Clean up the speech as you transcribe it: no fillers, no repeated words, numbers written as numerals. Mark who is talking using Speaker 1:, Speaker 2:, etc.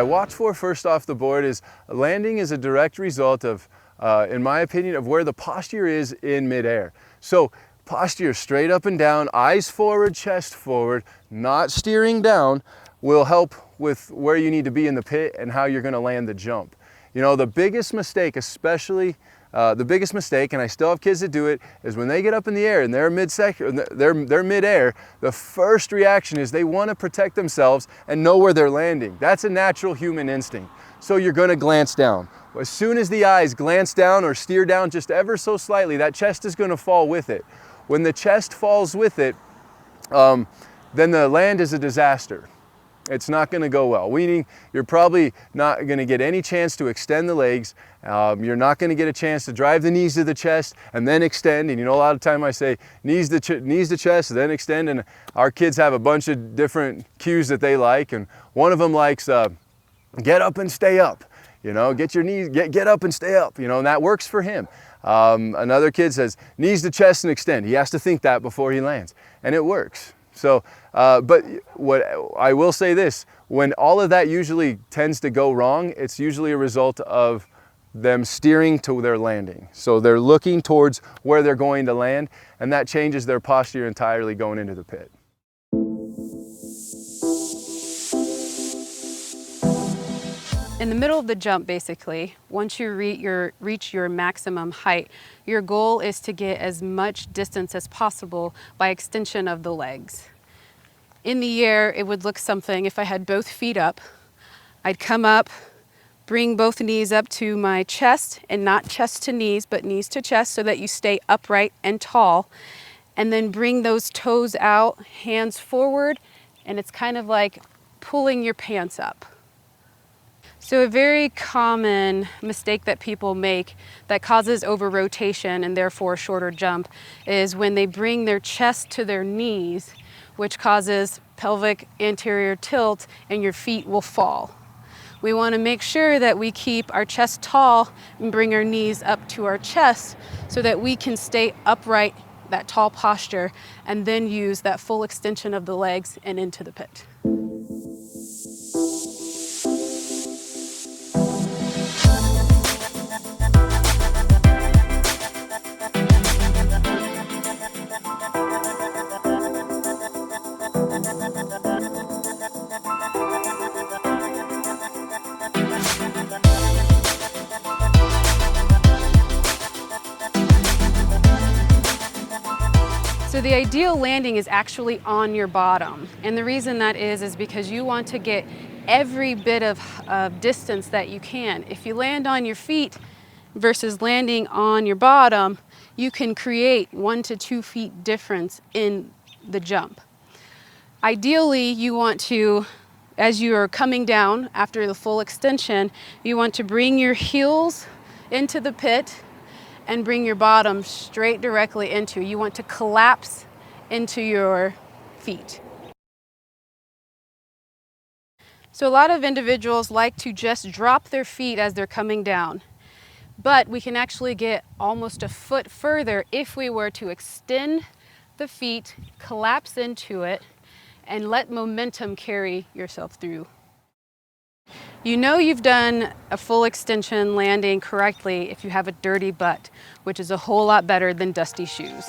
Speaker 1: I watch for first off the board is landing is a direct result of, in my opinion, of where the posture is in midair. So posture straight up and down, eyes forward, chest forward, not steering down, will help with where you need to be in the pit and how you're going to land the jump. You know, the biggest mistake, especially the biggest mistake, and I still have kids that do it, is when they get up in the air and they're they're midair, the first reaction is they want to protect themselves and know where they're landing. That's a natural human instinct. So you're going to glance down. As soon as the eyes glance down or steer down just ever so slightly, that chest is going to fall with it. When the chest falls with it, then the land is a disaster. It's not going to go well. You're probably not going to get any chance to extend the legs. You're not going to get a chance to drive the knees to the chest and then extend. And you know, a lot of time I say knees to chest, then extend. And our kids have a bunch of different cues that they like. And one of them likes get up and stay up. You know, get your knees, get up and stay up. You know, and that works for him. Another kid says knees to chest and extend. He has to think that before he lands, and it works. So, but what I will say this, when all of that usually tends to go wrong, it's usually a result of them steering to their landing. So they're looking towards where they're going to land, and that changes their posture entirely going into the pit.
Speaker 2: In the middle of the jump, basically, once you reach your maximum height, your goal is to get as much distance as possible by extension of the legs. In the air, it would look something, if I had both feet up, I'd come up, bring both knees up to my chest, and not chest to knees, but knees to chest, so that you stay upright and tall, and then bring those toes out, hands forward, and it's kind of like pulling your pants up. So a very common mistake that people make that causes over-rotation and therefore a shorter jump is when they bring their chest to their knees, which causes pelvic anterior tilt, and your feet will fall. We want to make sure that we keep our chest tall and bring our knees up to our chest so that we can stay upright, that tall posture, and then use that full extension of the legs and into the pit. So the ideal landing is actually on your bottom. And the reason that is because you want to get every bit of distance that you can. If you land on your feet versus landing on your bottom, you can create 1 to 2 feet difference in the jump. Ideally, you want to, as you are coming down after the full extension, you want to bring your heels into the pit and bring your bottom straight directly into. You want to collapse into your feet. So a lot of individuals like to just drop their feet as they're coming down, but we can actually get almost a foot further if we were to extend the feet, collapse into it, and let momentum carry yourself through. You know you've done a full extension landing correctly if you have a dirty butt, which is a whole lot better than dusty shoes.